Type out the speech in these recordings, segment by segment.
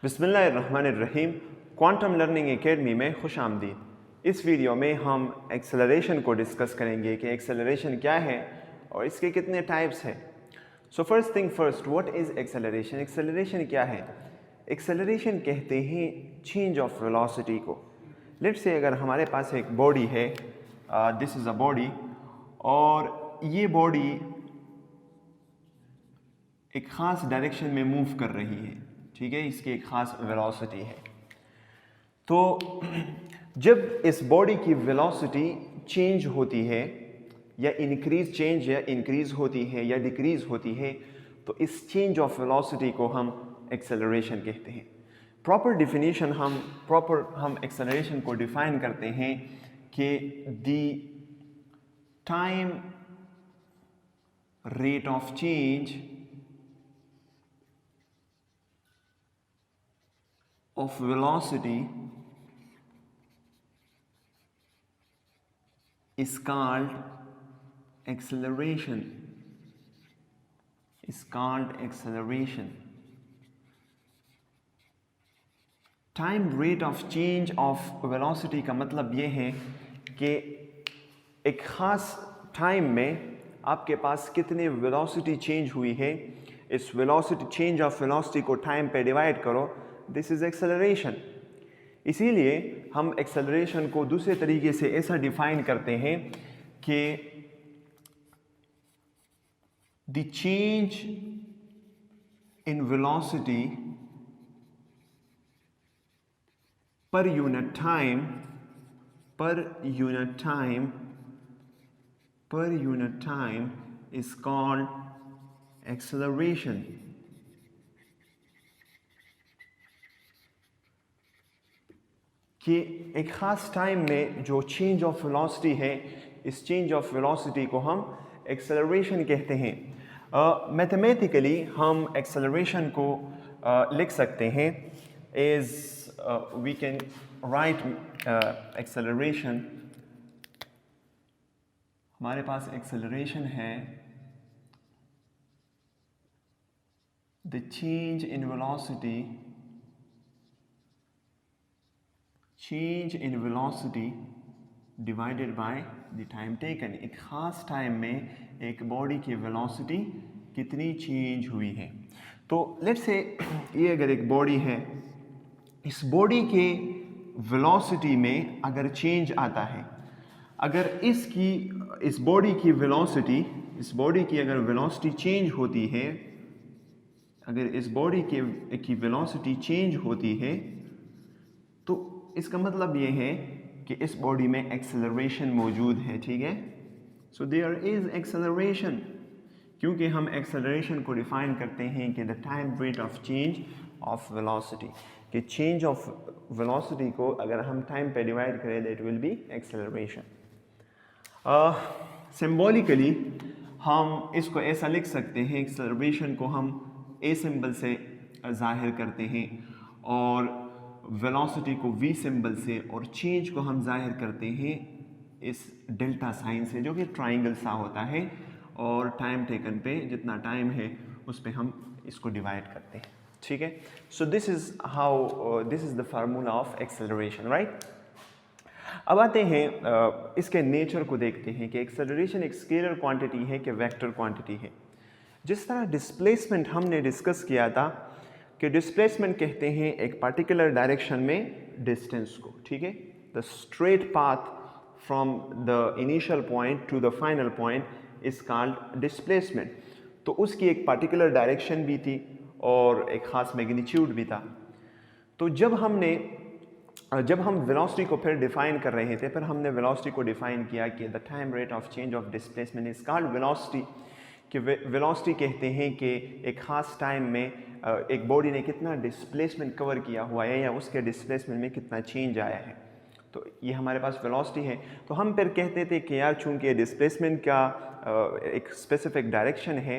बिस्मिल्लाहिर्रहमानिर्रहीम। Quantum learning academy में खुश आमदीद। इस वीडियो में हम एक्सेलरेशन को डिस्कस करेंगे कि एक्सेलरेशन क्या है और इसके कितने टाइप्स हैं। So first thing first, what is acceleration? Acceleration क्या है? एक्सेलरेशन कहते हैं चेंज ऑफ वेलोसिटी को। लेट्स से अगर हमारे पास एक बॉडी है, दिस इज़ अ बॉडी, और ये बॉडी एक ख़ास डायरेक्शन में मूव कर रही है, ठीक है, इसकी एक ख़ास वेलोसिटी है। तो जब इस बॉडी की वेलोसिटी चेंज होती है या इंक्रीज होती है या डिक्रीज होती है, तो इस चेंज ऑफ वेलोसिटी को हम एक्सेलरेशन कहते हैं। हम एक्सेलरेशन को डिफाइन करते हैं कि the time rate of change of velocity is called acceleration. Time rate of change of velocity का मतलब ये है कि एक ख़ास टाइम में आपके पास कितनी वेलोसिटी चेंज हुई है, इस वेलोसिटी चेंज ऑफ वेलोसिटी को टाइम पे डिवाइड करो, दिस इज़ एक्सेलरेशन। इसीलिए हम एक्सेलरेशन को दूसरे तरीके से ऐसा डिफाइन करते हैं कि the change in velocity per unit time is called acceleration. कि एक ख़ास टाइम में जो चेंज ऑफ वेलोसिटी है, इस चेंज ऑफ वेलोसिटी को हम एक्सेलरेशन कहते हैं। मैथमेटिकली हम एक्सेलरेशन को लिख सकते हैं as we can write acceleration. हमारे पास एक्सेलरेशन है the change in velocity divided by the time taken. एक ख़ास टाइम में एक बॉडी की वेलोसिटी कितनी चेंज हुई है। तो लेट्स से ये अगर एक बॉडी है, इस बॉडी के वेलोसिटी में अगर चेंज आता है, अगर इस बॉडी की अगर वेलोसिटी चेंज होती है, अगर इस बॉडी की वेलोसिटी चेंज होती है, तो इसका मतलब ये है कि इस बॉडी में एक्सेलरेशन मौजूद है, ठीक है। सो देयर इज एक्सेलरेशन, क्योंकि हम एक्सेलरेशन को डिफाइन करते हैं कि the time rate of change of velocity, कि चेंज ऑफ वेलोसिटी को अगर हम टाइम पे डिवाइड करें that will be acceleration. Symbolically हम इसको ऐसा लिख सकते हैं, एक्सेलरेशन को हम ए सिंबल से जाहिर करते हैं और वेलोसिटी को वी सिंबल से, और चेंज को हम जाहिर करते हैं इस डेल्टा साइन से, जो कि ट्राइंगल सा होता है, और टाइम टेकन पे जितना टाइम है उस पे हम इसको डिवाइड करते हैं, ठीक है। So this is the formula of acceleration, right. अब आते हैं इसके नेचर को देखते हैं कि एक्सेलरेशन एक स्केलर क्वांटिटी है कि वेक्टर क्वांटिटी है। जिस तरह डिस्प्लेसमेंट हमने डिस्कस किया था कि डिस्प्लेसमेंट कहते हैं एक पर्टिकुलर डायरेक्शन में डिस्टेंस को, ठीक है, the straight path from the initial point two the final point is called displacement. तो उसकी एक पर्टिकुलर डायरेक्शन भी थी और एक ख़ास मैग्नीट्यूड भी था। तो जब हम वेलोसिटी को फिर डिफाइन कर रहे थे, फिर हमने वेलोसिटी को डिफाइन किया कि the time rate of change of displacement is called velocity. कि वेलोसिटी कहते हैं कि एक ख़ास टाइम में एक बॉडी ने कितना डिस्प्लेसमेंट कवर किया हुआ है या उसके डिस्प्लेसमेंट में कितना चेंज आया है, तो ये हमारे पास वेलोसिटी है। तो हम फिर कहते थे कि यार चूँकि डिस्प्लेसमेंट का एक स्पेसिफिक डायरेक्शन है,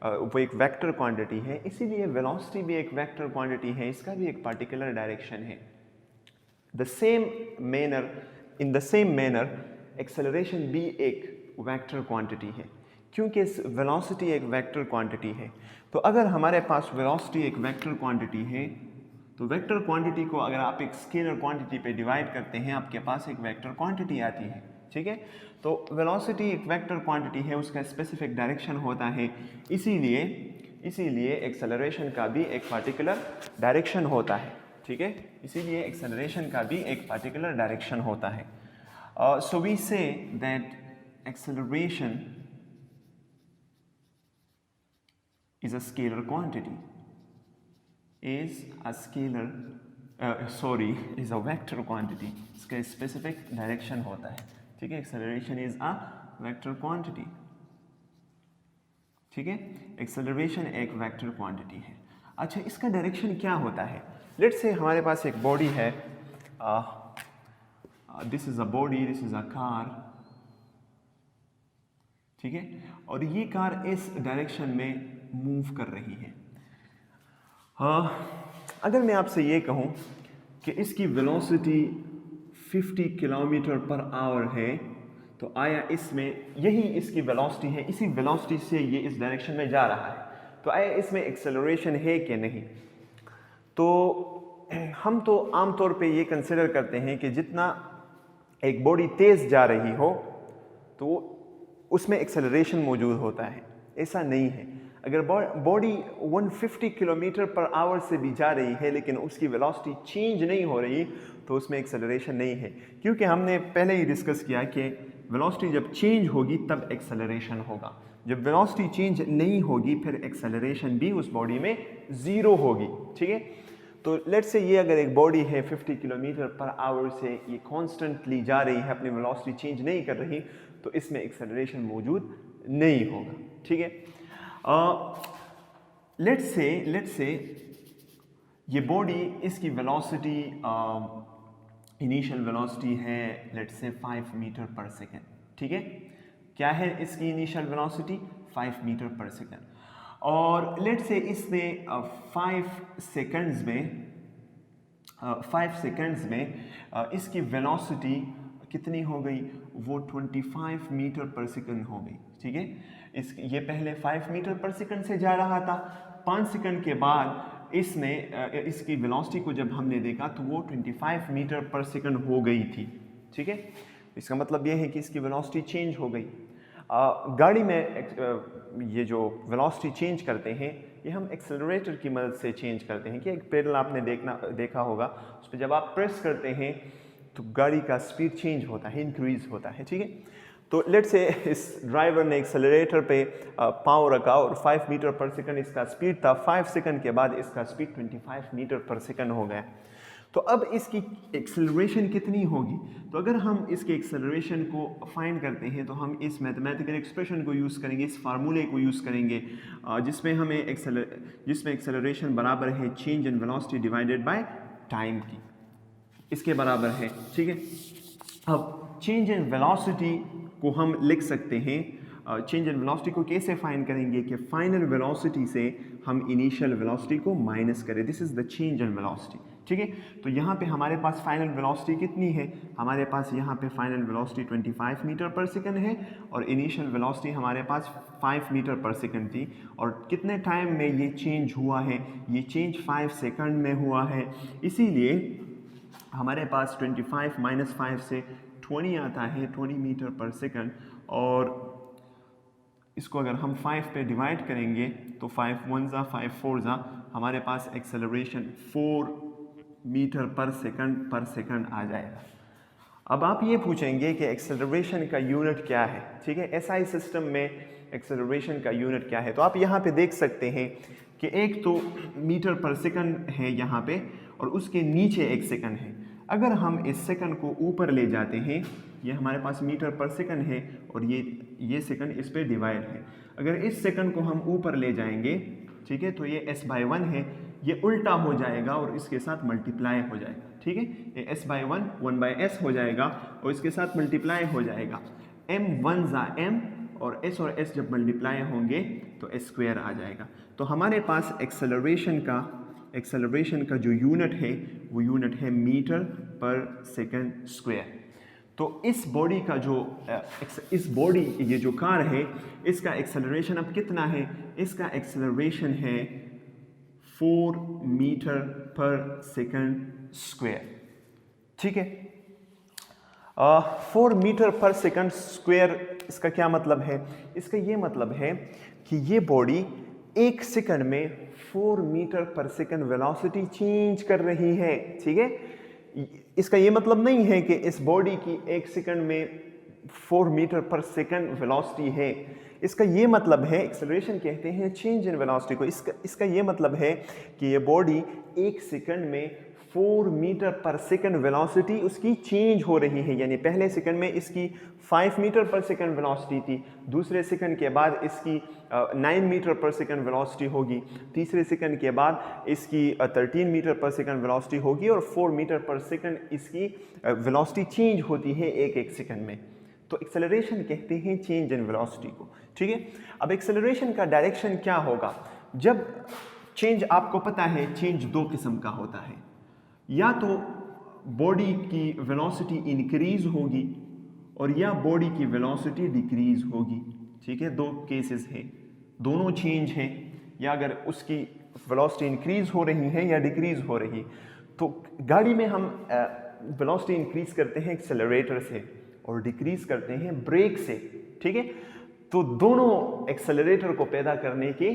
वो एक वेक्टर क्वांटिटी है, इसीलिए वेलोसिटी भी एक वेक्टर क्वांटिटी है, इसका भी एक पर्टिकुलर डायरेक्शन है। In the same manner acceleration भी एक वेक्टर क्वांटिटी है, क्योंकि वेलोसिटी एक वेक्टर क्वांटिटी है। तो अगर हमारे पास वेलोसिटी एक वेक्टर क्वांटिटी है, तो वेक्टर क्वांटिटी को अगर आप एक स्केलर क्वांटिटी पे डिवाइड करते हैं आपके पास एक वेक्टर क्वांटिटी आती है, ठीक है। तो वेलोसिटी एक वेक्टर क्वांटिटी है, उसका स्पेसिफिक डायरेक्शन होता है, इसीलिए एक्सेलरेशन का भी एक पार्टिकुलर डायरेक्शन होता है, ठीक है। इसीलिए एक्सेलरेशन का भी एक पार्टिकुलर डायरेक्शन होता है। So we say that acceleration is a scalar quantity, is a vector quantity, इसका specific direction होता है, ठीक है। acceleration is a vector quantity, ठीक है। acceleration एक vector quantity है। अच्छा, इसका direction क्या होता है? let's say हमारे पास एक body है, this is a body, this is a car, ठीक है, और ये कार इस डायरेक्शन में मूव कर रही है। अगर मैं आपसे ये कहूँ कि इसकी वेलोसिटी 50 किलोमीटर पर आवर है, तो आया इसमें यही इसकी वेलोसिटी है, इसी वेलोसिटी से ये इस डायरेक्शन में जा रहा है, तो आया इसमें एक्सेलरेशन है कि नहीं? तो हम तो आमतौर पे ये कंसिडर करते हैं कि जितना एक बॉडी तेज़ जा रही हो तो उसमें एक्सेलरेशन मौजूद होता है। ऐसा नहीं है। अगर बॉडी 150 किलोमीटर पर आवर से भी जा रही है लेकिन उसकी वेलोसिटी चेंज नहीं हो रही तो उसमें एक्सेलरेशन नहीं है, क्योंकि हमने पहले ही डिस्कस किया कि वेलोसिटी जब चेंज होगी तब एक्सेलरेशन होगा। जब वेलोसिटी चेंज नहीं होगी फिर एक्सेलरेशन भी उस बॉडी में ज़ीरो होगी, ठीक है। तो लेट्स से ये अगर एक बॉडी है 50 किलोमीटर पर आवर से ये कॉन्स्टेंटली जा रही है, अपनी वेलोसिटी चेंज नहीं कर रही, तो इसमें एक्सेलरेशन मौजूद नहीं होगा, ठीक है। लेट्स से ये बॉडी, इसकी वेलोसिटी इनिशियल वेलोसिटी है लेट्स से 5 मीटर पर सेकेंड, ठीक है। क्या है इसकी इनिशियल वेलोसिटी? 5 मीटर पर सेकेंड। और लेट्स से इसने 5 सेकंड्स में इसकी वेलोसिटी कितनी हो गई? वो 25 मीटर पर सेकंड हो गई, ठीक है। ये पहले 5 मीटर पर सेकंड से जा रहा था, 5 सेकंड के बाद इसने इसकी वेलोसिटी को जब हमने देखा तो वो 25 मीटर पर सेकंड हो गई थी, ठीक है। इसका मतलब ये है कि इसकी वेलोसिटी चेंज हो गई। गाड़ी में ये जो वेलोसिटी चेंज करते हैं ये हम एक्सेलरेटर की मदद से चेंज करते हैं कि एक पेडल आपने देखा होगा, उस पर जब आप प्रेस करते हैं तो गाड़ी का स्पीड चेंज होता है, इंक्रीज होता है, ठीक है। तो लेट्स से इस ड्राइवर ने एक्सेलरेटर पे पाँव रखा और 5 मीटर पर सेकंड इसका स्पीड था, 5 सेकंड के बाद इसका स्पीड 25 मीटर पर सेकंड हो गया। तो अब इसकी एक्सेलरेशन कितनी होगी? तो अगर हम इसके एक्सेलरेशन को फाइंड करते हैं तो हम इस मैथमेटिकल एक्सप्रेशन को यूज़ करेंगे, इस फार्मूले को यूज़ करेंगे जिसमें एक्सेलरेशन बराबर है change in velocity divided by time की, इसके बराबर है, ठीक है। अब चेंज इन वेलोसिटी को हम लिख सकते हैं, चेंज इन वेलोसिटी को कैसे फाइंड करेंगे कि फाइनल वेलोसिटी से हम इनिशियल वेलोसिटी को माइनस करें, this is the change in velocity, ठीक है। तो यहाँ पे हमारे पास फाइनल वेलोसिटी कितनी है? हमारे पास यहाँ पे final velocity 25 metre per second है और इनिशियल वेलोसिटी हमारे पास 5 मीटर पर सेकंड थी। और कितने टाइम में ये चेंज हुआ है? ये चेंज 5 सेकंड में हुआ है, इसीलिए हमारे पास 25 माइनस 5 से 20 आता है, 20 मीटर पर सेकंड। और इसको अगर हम 5 पे डिवाइड करेंगे तो 5 1 जा 5 4 जा, हमारे पास एक्सेलरेशन 4 मीटर पर सेकंड आ जाएगा। अब आप ये पूछेंगे कि एक्सेलरेशन का यूनिट क्या है, ठीक है। एसआई सिस्टम में एक्सेलरेशन का यूनिट क्या है? तो आप यहाँ पे देख सकते हैं कि एक तो मीटर पर सेकंड है यहाँ पे और उसके नीचे एक सेकंड है। अगर हम इस सेकंड को ऊपर ले जाते हैं, ये हमारे पास मीटर पर सेकंड है और ये सेकंड इस पे डिवाइड है। अगर इस सेकंड को हम ऊपर ले जाएंगे, ठीक है, तो ये s/1 है, ये उल्टा हो जाएगा और इसके साथ मल्टीप्लाई हो जाएगा, ठीक है। ये s/1 1/s हो जाएगा और इसके साथ मल्टीप्लाई हो जाएगा। m 1 जा m और s जब मल्टीप्लाई होंगे तो s² आ जाएगा। तो हमारे पास एक्सेलरेशन का जो यूनिट है वो यूनिट है मीटर पर सेकंड स्क्वायर। तो इस बॉडी का ये जो कार है इसका एक्सेलरेशन अब कितना है? इसका एक्सेलरेशन है 4 मीटर पर सेकंड स्क्वायर। ठीक है, 4 मीटर पर सेकंड स्क्वायर, इसका क्या मतलब है? इसका ये मतलब है कि ये बॉडी 1 सेकंड में 4 metre per second velocity change कर रही है। ठीक है, इसका ये मतलब नहीं है कि इस बॉडी की 1 सेकंड में 4 मीटर पर सेकंड वेलोसिटी है। इसका ये मतलब है, एक्सेलरेशन कहते हैं चेंज इन वेलोसिटी को। इसका ये मतलब है कि ये बॉडी 1 सेकंड में 4 मीटर पर सेकंड वेलोसिटी उसकी चेंज हो रही है। यानी पहले सेकंड में इसकी 5 मीटर पर सेकंड वेलोसिटी थी, दूसरे सेकंड के बाद इसकी 9 मीटर पर सेकंड वेलोसिटी होगी, तीसरे सेकंड के बाद इसकी 13 मीटर पर सेकंड वेलोसिटी होगी और 4 मीटर पर सेकंड इसकी वेलोसिटी चेंज होती है एक सेकंड में। तो एक्सेलरेशन कहते हैं चेंज इन वेलोसिटी को। ठीक है, अब एक्सेलरेशन का डायरेक्शन क्या होगा? जब चेंज, आपको पता है चेंज 2 किस्म का होता है, या तो बॉडी की वेलोसिटी इंक्रीज होगी और या बॉडी की वेलोसिटी डिक्रीज होगी। ठीक है, 2 केसेस हैं, दोनों चेंज हैं, या अगर उसकी वेलोसिटी इंक्रीज हो रही है या डिक्रीज हो रही। तो गाड़ी में हम वेलोसिटी इंक्रीज करते हैं एक्सेलरेटर से और डिक्रीज करते हैं ब्रेक से। ठीक है, तो दोनों एक्सेलरेटर को पैदा करने के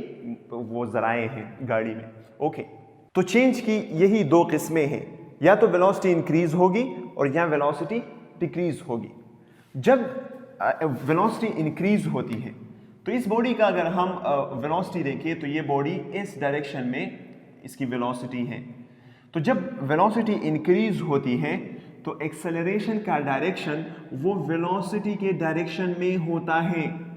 वो जराए हैं गाड़ी में। ओके, तो चेंज की यही 2 किस्में हैं, या तो वेलोसिटी इंक्रीज होगी और या वेलोसिटी डिक्रीज होगी। जब वेलोसिटी इंक्रीज होती है तो इस बॉडी का अगर हम वेलोसिटी देखें तो ये बॉडी इस डायरेक्शन में इसकी वेलोसिटी है। तो जब वेलोसिटी इंक्रीज होती है तो एक्सेलरेशन का डायरेक्शन वो वेलोसिटी के डायरेक्शन में होता है।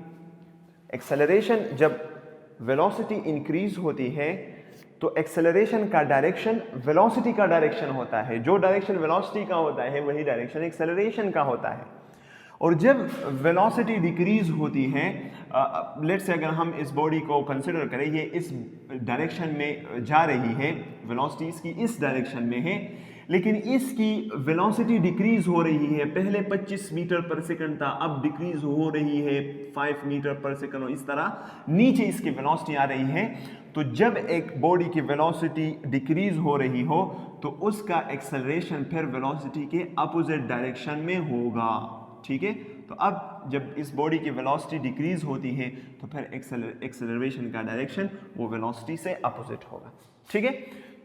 एक्सेलरेशन, जब वेलोसिटी इंक्रीज होती है तो एक्सेलरेशन का डायरेक्शन वेलोसिटी का डायरेक्शन होता है। जो डायरेक्शन वेलोसिटी का होता है वही डायरेक्शन एक्सेलरेशन का होता है। और जब वेलोसिटी डिक्रीज होती है, लेट्स से अगर हम इस बॉडी को कंसिडर करें, ये इस डायरेक्शन में जा रही है, वेलोसिटी इसकी इस डायरेक्शन में है, लेकिन इसकी वेलोसिटी डिक्रीज हो रही है। पहले 25 मीटर पर सेकंड था, अब डिक्रीज हो रही है 5 मीटर पर सेकंड, और इस तरह नीचे इसकी वेलोसिटी आ रही है। तो जब एक बॉडी की वेलोसिटी डिक्रीज हो रही हो तो उसका एक्सेलरेशन फिर वेलोसिटी के अपोजिट डायरेक्शन में होगा। ठीक है, तो अब जब इस बॉडी की वेलोसिटी डिक्रीज होती है तो फिर एक्सेलरेशन का डायरेक्शन वो वेलोसिटी से अपोजिट होगा। ठीक है,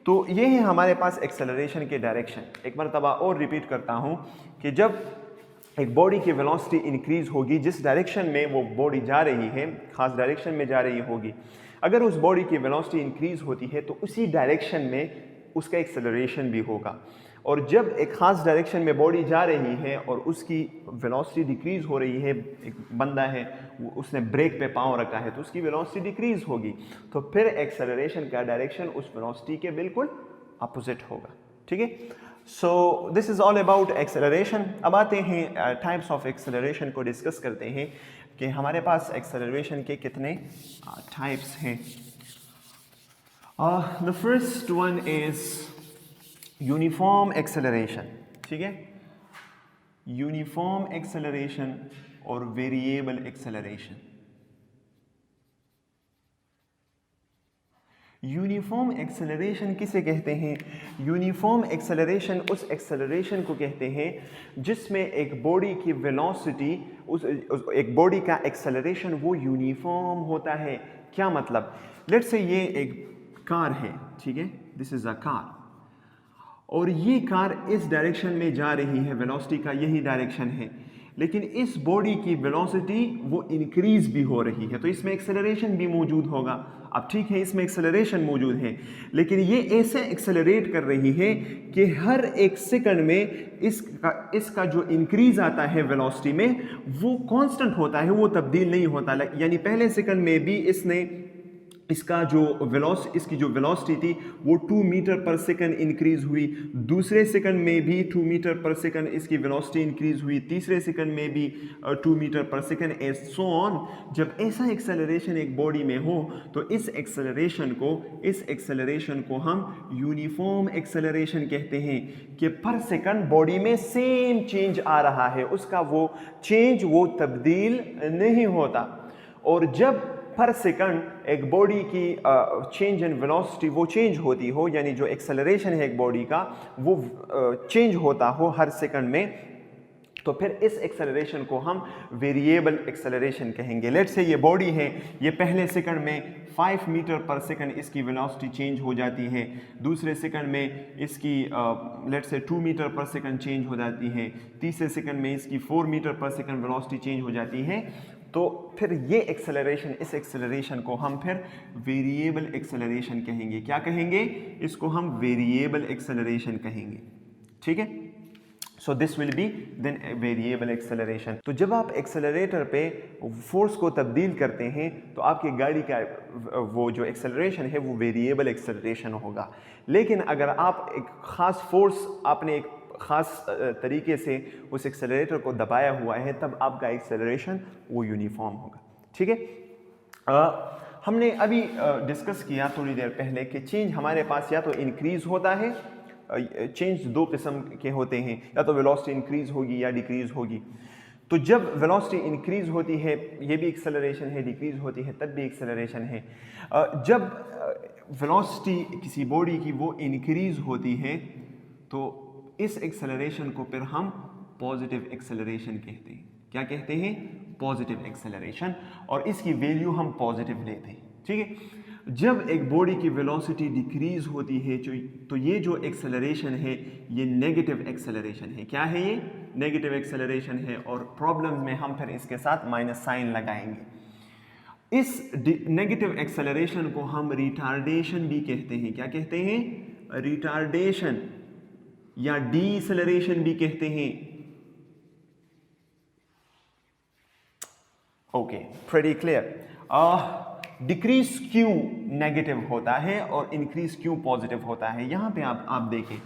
तो ये है हमारे पास एक्सेलरेशन के डायरेक्शन। एक मरतबा और रिपीट करता हूँ कि जब एक बॉडी की वेलोसिटी इंक्रीज होगी, जिस डायरेक्शन में वो बॉडी जा रही है, खास डायरेक्शन में जा रही होगी, अगर उस बॉडी की वेलोसिटी इंक्रीज होती है तो उसी डायरेक्शन में उसका एक्सेलरेशन भी होगा। और जब एक खास डायरेक्शन में बॉडी जा रही है और उसकी वेलोसिटी डिक्रीज हो रही है, एक बंदा है उसने ब्रेक पे पाँव रखा है तो उसकी वेलोसिटी डिक्रीज होगी, तो फिर एक्सेलरेशन का डायरेक्शन उस वेलोसिटी के बिल्कुल अपोजिट होगा। ठीक है, so this is all about acceleration. अब आते हैं टाइप्स ऑफ एक्सेलरेशन को डिस्कस करते हैं कि हमारे पास एक्सेलरेशन के कितने टाइप्स हैं। The first one is uniform acceleration. ठीक है, यूनिफॉर्म एक्सेलरेशन और वेरिएबल एक्सेलरेशन। यूनिफॉर्म एक्सेलरेशन किसे कहते हैं? यूनिफॉर्म एक्सेलरेशन उस एक्सेलरेशन को कहते हैं जिसमें एक बॉडी की वेलोसिटी, एक बॉडी का एक्सेलरेशन वो यूनिफॉर्म होता है। क्या मतलब? लेट्स से ये एक कार है, ठीक है, दिस इज अ कार, और ये कार इस डायरेक्शन में जा रही है, वेलोसिटी का यही डायरेक्शन है, लेकिन इस बॉडी की वेलोसिटी वो इंक्रीज भी हो रही है, तो इसमें एक्सेलरेशन भी मौजूद होगा। अब ठीक है, इसमें एक्सेलरेशन मौजूद है, लेकिन ये ऐसे एक्सेलरेट कर रही है कि हर एक सेकंड में इसका जो इंक्रीज आता है वेलोसिटी में वो कांस्टेंट होता है, वो तब्दील नहीं होता। यानी पहले सेकंड में भी इसकी जो वेलोसिटी थी वो 2 मीटर पर सेकंड इंक्रीज हुई, दूसरे सेकंड में भी 2 मीटर पर सेकंड इसकी वेलोसिटी इंक्रीज हुई, तीसरे सेकंड में भी 2 metre per second, and so on. जब ऐसा एक्सेलरेशन एक बॉडी में हो तो इस एक्सेलरेशन को हम यूनिफॉर्म एक्सेलरेशन कहते हैं कि पर सेकंड बॉडी में सेम चेंज आ रहा है, उसका वो चेंज वो तब्दील नहीं होता। और जब पर सेकंड एक बॉडी की चेंज इन वेलोसिटी वो चेंज होती हो, यानी जो एक्सेलरेशन है एक बॉडी का वो चेंज होता हो हर सेकंड में, तो फिर इस एक्सेलरेशन को हम वेरिएबल एक्सेलरेशन कहेंगे। लेट्स से ये बॉडी है, ये पहले सेकंड में 5 मीटर पर सेकंड इसकी वेलोसिटी चेंज हो जाती है, दूसरे सेकंड में इसकी let's say 2 metre per second change हो जाती है, तीसरे सेकंड में इसकी 4 metre per second velocity change हो जाती है। तो फिर ये एक्सेलरेशन, इस एक्सेलरेशन को हम फिर वेरिएबल एक्सेलरेशन कहेंगे। क्या कहेंगे? इसको हम वेरिएबल एक्सेलरेशन कहेंगे। ठीक है, so this will be then variable acceleration. तो जब आप एक्सेलरेटर पे फोर्स को तब्दील करते हैं तो आपकी गाड़ी का वो जो एक्सेलरेशन है वो वेरिएबल एक्सेलरेशन होगा। लेकिन अगर आप एक ख़ास फोर्स, आपने एक ख़ास तरीके से उस एक्सेलरेटर को दबाया हुआ है, तब आपका एक्सेलरेशन वो यूनिफॉर्म होगा। ठीक है, हमने अभी डिस्कस किया थोड़ी देर पहले कि चेंज हमारे पास या तो इंक्रीज़ होता है, चेंज दो किस्म के होते हैं, या तो वेलोसिटी इंक्रीज होगी या डिक्रीज होगी। तो जब वेलोसिटी इंक्रीज होती है ये भी एक्सेलरेशन है, डिक्रीज होती है तब भी एक्सेलरेशन है। जब वेलोसिटी किसी बॉडी की वो इंक्रीज होती है तो इस एक्सेलरेशन को फिर हम पॉजिटिव एक्सेलरेशन कहते हैं। क्या कहते हैं? पॉजिटिव एक्सेलरेशन, और इसकी वैल्यू हम पॉजिटिव लेते हैं। ठीक है, जब एक बॉडी की वेलोसिटी डिक्रीज होती है तो ये जो एक्सेलरेशन है ये नेगेटिव एक्सेलरेशन है। क्या है? ये नेगेटिव एक्सेलरेशन है, और प्रॉब्लम में हम फिर इसके साथ माइनस साइन लगाएंगे। इस नेगेटिव एक्सेलरेशन को हम रिटार्डेशन भी कहते हैं। क्या कहते हैं? रिटार्डेशन या डीसेलरेशन भी कहते हैं। Okay, pretty clear. डिक्रीज क्यों नेगेटिव होता है और इंक्रीज क्यों पॉजिटिव होता है? यहाँ पे आप देखें,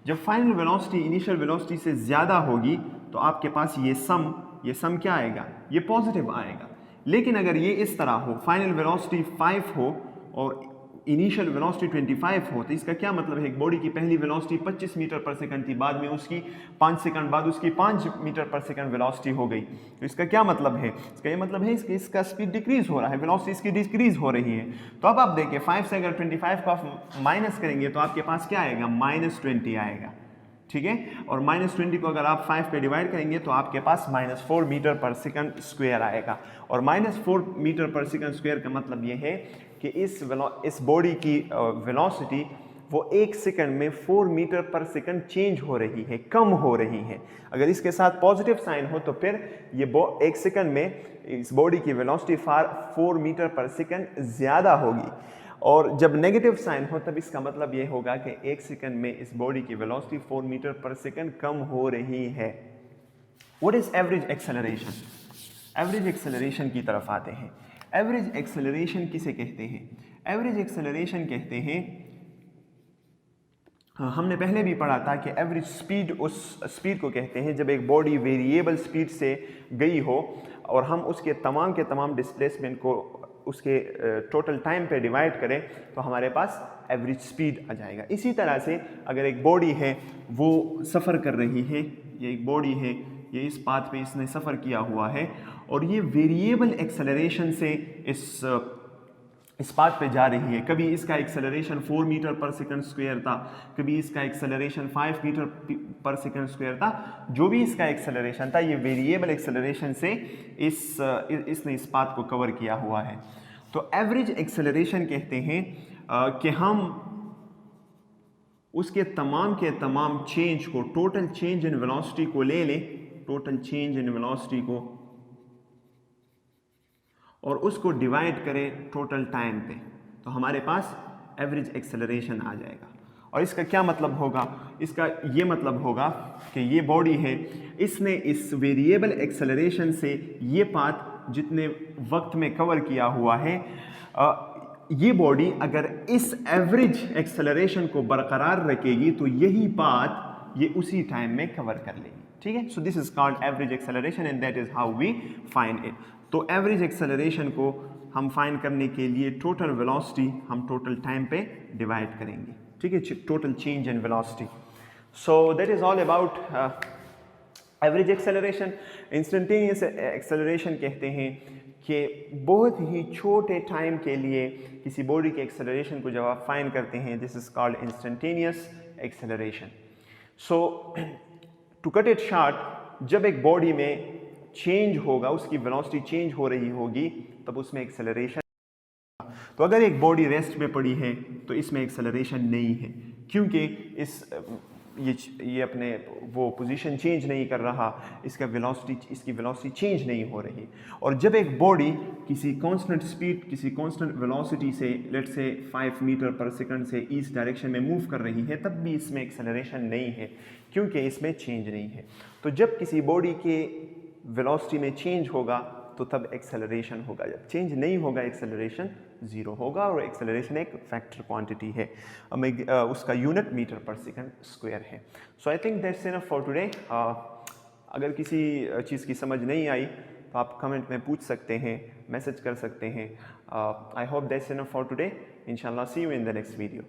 जब फाइनल वेलोसिटी इनिशियल वेलोसिटी से ज़्यादा होगी तो आपके पास ये सम क्या आएगा? ये पॉजिटिव आएगा। लेकिन अगर ये इस तरह हो, फाइनल वेलोसिटी 5 हो और इनिशियल वेलोसिटी 25 हो, तो इसका क्या मतलब है? एक बॉडी की पहली वेलोसिटी 25 मीटर पर सेकंड थी, बाद में उसकी 5 सेकंड बाद उसकी 5 मीटर पर सेकंड वेलोसिटी हो गई। तो इसका क्या मतलब है? इसका ये मतलब है इसका स्पीड डिक्रीज हो रहा है, वेलोसिटी इसकी डिक्रीज हो रही है। तो अब आप देखिए 5 से अगर 25 का माइनस करेंगे तो आपके पास क्या आएगा? -20 आएगा। ठीक है, और -20 को अगर आप 5 पे डिवाइड करेंगे तो आपके पास -4 मीटर पर सेकंड स्क्वायर आएगा। और -4 मीटर पर सेकंड स्क्वायर का मतलब ये है कि इस बॉडी की वेलोसिटी वो 1 सेकंड में 4 मीटर पर सेकंड चेंज हो रही है, कम हो रही है। अगर इसके साथ पॉजिटिव साइन हो तो फिर ये 1 सेकंड में इस बॉडी की वेलोसिटी 4 मीटर पर सेकंड ज़्यादा होगी, और जब नेगेटिव साइन हो तब इसका मतलब ये होगा कि 1 सेकंड में इस बॉडी की वेलोसिटी 4 मीटर पर सेकंड कम हो रही है। What is average acceleration? Average acceleration की तरफ आते हैं। एवरेज एक्सेलरेशन किसे कहते हैं? एवरेज एक्सेलरेशन कहते हैं, हमने पहले भी पढ़ा था कि एवरेज स्पीड उस स्पीड को कहते हैं जब एक बॉडी वेरिएबल स्पीड से गई हो और हम उसके तमाम के तमाम डिस्प्लेसमेंट को उसके टोटल टाइम पे डिवाइड करें तो हमारे पास एवरेज स्पीड आ जाएगा। इसी तरह से अगर एक बॉडी है वो सफ़र कर रही है, ये एक बॉडी है, ये इस पाथ पे इसने सफ़र किया हुआ है और ये वेरिएबल एक्सेलरेशन से इस पाथ पे जा रही है। कभी इसका acceleration 4 metre per second square था, कभी इसका acceleration 5 metre per second square था। जो भी इसका एक्सेलरेशन था ये वेरिएबल एक्सेलरेशन से इसने इस पाथ को कवर किया हुआ है। तो एवरेज एक्सेलरेशन कहते हैं कि हम उसके तमाम के तमाम चेंज को, टोटल चेंज इन वेलोसिटी को ले लें, टोटल चेंज इन वेलोसिटी को, और उसको डिवाइड करें टोटल टाइम पे, तो हमारे पास एवरेज एक्सेलरेशन आ जाएगा। और इसका क्या मतलब होगा? इसका ये मतलब होगा कि ये बॉडी है, इसने इस वेरिएबल एक्सेलरेशन से ये पाथ जितने वक्त में कवर किया हुआ है, ये बॉडी अगर इस एवरेज एक्सेलरेशन को बरकरार रखेगी तो यही पाथ ये उसी टाइम में कवर कर लेगी। ठीक है, so this is called average acceleration and that is how we find it. तो एवरेज एक्सेलरेशन को हम फाइंड करने के लिए टोटल वेलोसिटी हम टोटल टाइम पे डिवाइड करेंगे। ठीक है, total change in velocity. So that is all about average acceleration. Instantaneous acceleration कहते हैं कि बहुत ही छोटे टाइम के लिए किसी बॉडी के एक्सेलरेशन को जब आप फाइंड करते हैं, this is called instantaneous acceleration. So to cut it short, जब एक बॉडी में चेंज होगा, उसकी वेलोसिटी चेंज हो रही होगी, तब उसमें एक्सेलरेशन। तो अगर एक बॉडी रेस्ट में पड़ी है तो इसमें एक्सेलरेशन नहीं है, क्योंकि ये अपने वो पोजीशन चेंज नहीं कर रहा, इसकी वेलोसिटी चेंज नहीं हो रही। और जब एक बॉडी किसी कांस्टेंट स्पीड, किसी कांस्टेंट वेलोसिटी से, let's say 5 metre per second से ईस्ट डायरेक्शन में मूव कर रही है, तब भी इसमें एक्सेलरेशन नहीं है, क्योंकि इसमें चेंज नहीं है। तो जब किसी बॉडी के वेलोसिटी में चेंज होगा तो तब एक्सेलरेशन होगा, जब चेंज नहीं होगा एक्सेलरेशन ज़ीरो होगा। और एक्सेलरेशन एक फैक्टर क्वांटिटी है, उसका unit metre per second square है। So I think that's enough for today. अगर किसी चीज़ की समझ नहीं आई तो आप कमेंट में पूछ सकते हैं, मैसेज कर सकते हैं। I hope that's enough for today. इंशाल्लाह see you in the next video.